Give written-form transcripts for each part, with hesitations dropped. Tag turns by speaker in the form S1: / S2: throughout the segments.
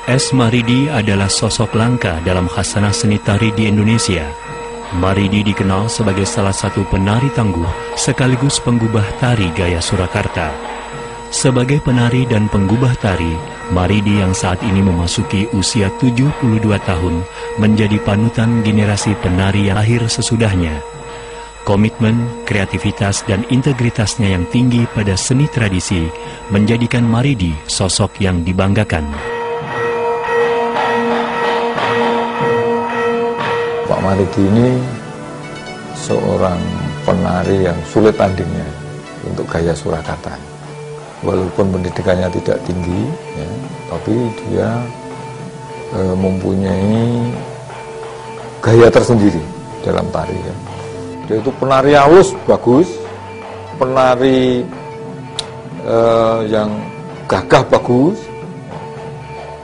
S1: S. Maridi adalah sosok langka dalam khasanah seni tari di Indonesia. Maridi dikenal sebagai salah satu penari tangguh sekaligus penggubah tari gaya Surakarta. Sebagai penari dan penggubah tari, Maridi yang saat ini memasuki usia 72 tahun menjadi panutan generasi penari yang lahir sesudahnya. Komitmen, kreativitas, dan integritasnya yang tinggi pada seni tradisi menjadikan Maridi sosok yang dibanggakan.
S2: Pak Maridi ini seorang penari yang sulit tandingnya untuk gaya Surakarta. Walaupun pendidikannya tidak tinggi, ya, tapi dia mempunyai gaya tersendiri dalam tari. Ya. Dia itu penari halus, bagus, penari yang gagah, bagus.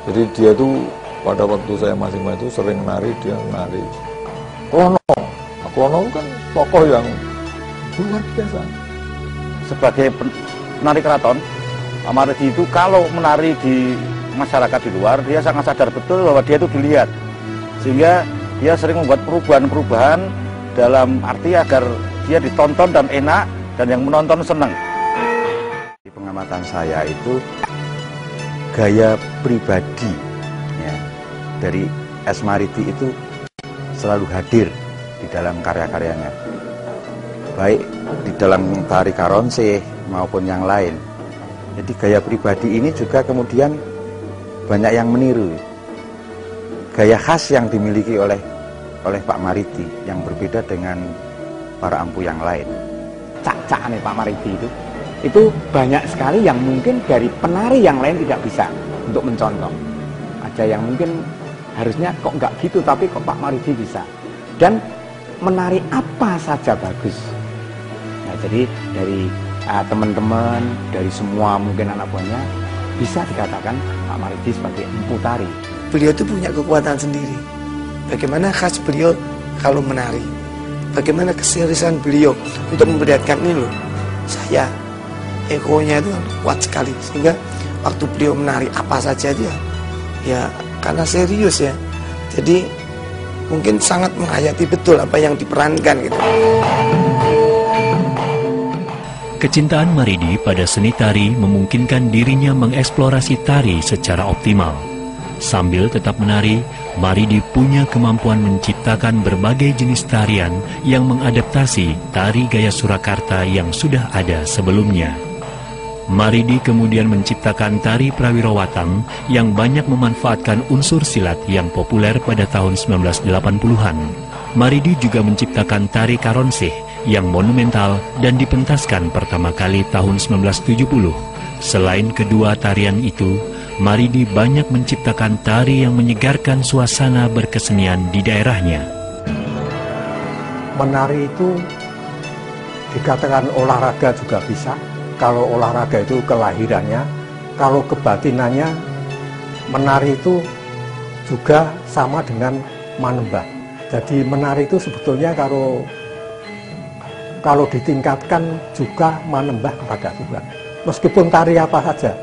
S2: Jadi dia itu pada waktu saya masih main itu sering nari, dia nari Klono. Nah, Klono kan tokoh yang luar biasa.
S3: Sebagai penari keraton, Pak Maridi itu kalau menari di masyarakat di luar, dia sangat sadar betul bahwa dia itu dilihat. Sehingga dia sering membuat perubahan-perubahan dalam arti agar dia ditonton dan enak, dan yang menonton senang. Di pengamatan saya itu, gaya pribadi ya, dari S. Maridi itu selalu hadir di dalam karya-karyanya, baik di dalam tari Karonseh maupun yang lain. Jadi gaya pribadi ini juga kemudian banyak yang meniru gaya khas yang dimiliki oleh Pak Maridi yang berbeda dengan para ampu yang lain.
S4: Cak-cak nih Pak Maridi itu banyak sekali yang mungkin dari penari yang lain tidak bisa untuk mencontoh. Ada yang mungkin harusnya kok nggak gitu, tapi kok Pak Maridi bisa. Dan menari apa saja bagus. Nah, jadi dari teman-teman, dari semua mungkin anak buahnya, bisa dikatakan Pak Maridi sebagai empu tari.
S5: Beliau itu punya kekuatan sendiri. Bagaimana khas beliau kalau menari. Bagaimana keseriusan beliau untuk memperlihatkan ini loh. Saya, egonya itu kuat sekali. Sehingga waktu beliau menari apa saja dia, ya karena serius ya, jadi mungkin sangat menghayati betul apa yang diperankan gitu.
S1: Kecintaan Maridi pada seni tari memungkinkan dirinya mengeksplorasi tari secara optimal. Sambil tetap menari, Maridi punya kemampuan menciptakan berbagai jenis tarian yang mengadaptasi tari gaya Surakarta yang sudah ada sebelumnya. Maridi kemudian menciptakan tari Prawirowatang yang banyak memanfaatkan unsur silat yang populer pada tahun 1980-an. Maridi juga menciptakan tari Karonseh yang monumental dan dipentaskan pertama kali tahun 1970. Selain kedua tarian itu, Maridi banyak menciptakan tari yang menyegarkan suasana berkesenian di daerahnya.
S6: Menari itu dikatakan olahraga juga bisa. Kalau olahraga itu kelahirannya, kalau kebatinannya, menari itu juga sama dengan manembah. Jadi menari itu sebetulnya kalau ditingkatkan juga manembah kepada Tuhan. Meskipun tari apa saja,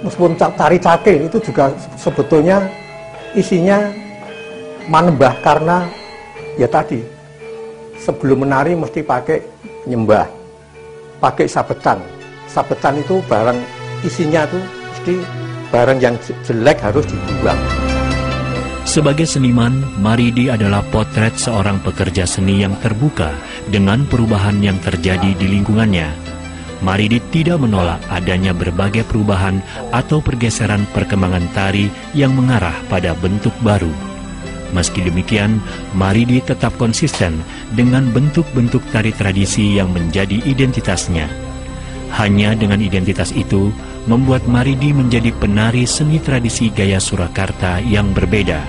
S6: meskipun tari cakil itu juga sebetulnya isinya manembah, karena ya tadi sebelum menari mesti pakai nyembah. Pakai sabetan. Sabetan itu barang isinya tuh mesti barang yang jelek harus dibuang.
S1: Sebagai seniman, Maridi adalah potret seorang pekerja seni yang terbuka dengan perubahan yang terjadi di lingkungannya. Maridi tidak menolak adanya berbagai perubahan atau pergeseran perkembangan tari yang mengarah pada bentuk baru. Meski demikian, Maridi tetap konsisten dengan bentuk-bentuk tari tradisi yang menjadi identitasnya. Hanya dengan identitas itu, membuat Maridi menjadi penari seni tradisi gaya Surakarta yang berbeda.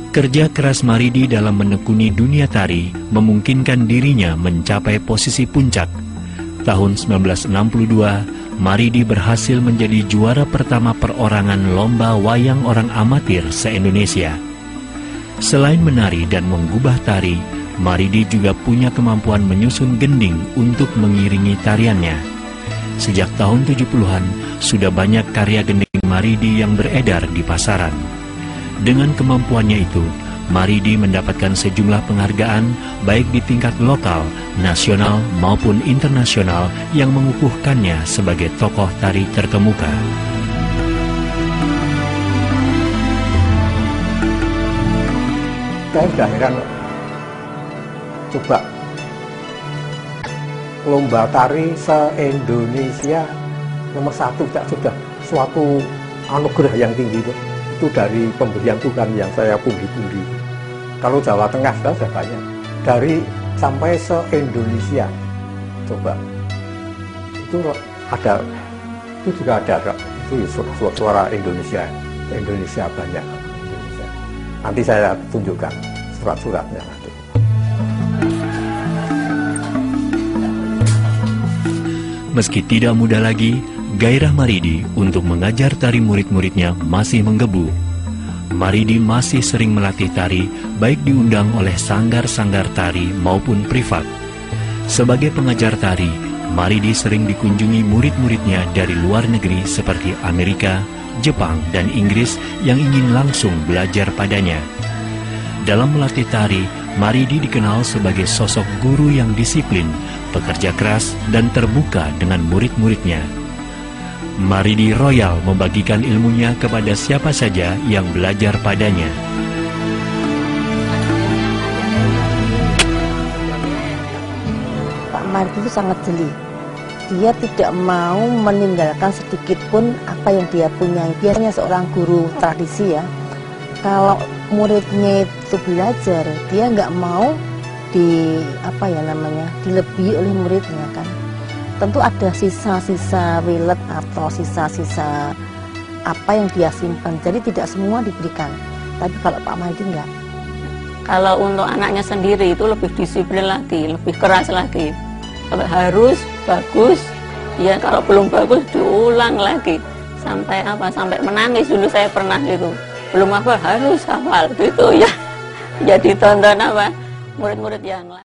S1: Kerja keras Maridi dalam menekuni dunia tari memungkinkan dirinya mencapai posisi puncak. Tahun 1962, Maridi berhasil menjadi juara pertama perorangan lomba wayang orang amatir se-Indonesia. Selain menari dan menggubah tari, Maridi juga punya kemampuan menyusun gending untuk mengiringi tariannya. Sejak tahun 70-an, sudah banyak karya gending Maridi yang beredar di pasaran. Dengan kemampuannya itu, Maridi mendapatkan sejumlah penghargaan baik di tingkat lokal, nasional maupun internasional yang mengukuhkannya sebagai tokoh tari terkemuka.
S6: Saya sudah heran, coba lomba tari se-Indonesia nomor 1 sudah suatu anugerah yang tinggi itu dari pemberian Tuhan yang saya pundi-pundi. Kalau Jawa Tengah sudah banyak, dari sampai se-Indonesia, coba itu ada, itu juga ada itu suara Indonesia banyak. Nanti saya tunjukkan surat-suratnya nanti.
S1: Meski tidak mudah lagi, gairah Maridi untuk mengajar tari murid-muridnya masih menggebu. Maridi masih sering melatih tari, baik diundang oleh sanggar-sanggar tari maupun privat. Sebagai pengajar tari, Maridi sering dikunjungi murid-muridnya dari luar negeri seperti Amerika, Jepang, dan Inggris yang ingin langsung belajar padanya. Dalam melatih tari, Maridi dikenal sebagai sosok guru yang disiplin, pekerja keras, dan terbuka dengan murid-muridnya. Maridi royal membagikan ilmunya kepada siapa saja yang belajar padanya.
S7: Pak Maridi itu sangat jeli. Dia tidak mau meninggalkan sedikit pun apa yang dia punya. Biasanya seorang guru tradisi ya, kalau muridnya itu belajar, dia nggak mau dilebihi oleh muridnya kan. Tentu ada sisa-sisa wilet atau sisa-sisa apa yang dia simpan. Jadi tidak semua diberikan. Tapi kalau Pak Maridi enggak.
S8: Kalau untuk anaknya sendiri itu lebih disiplin lagi, lebih keras lagi. Harus bagus, ya kalau belum bagus diulang lagi sampai menangis dulu saya pernah gitu. Belum harus hafal gitu ya. Jadi tonton murid-murid yang lain.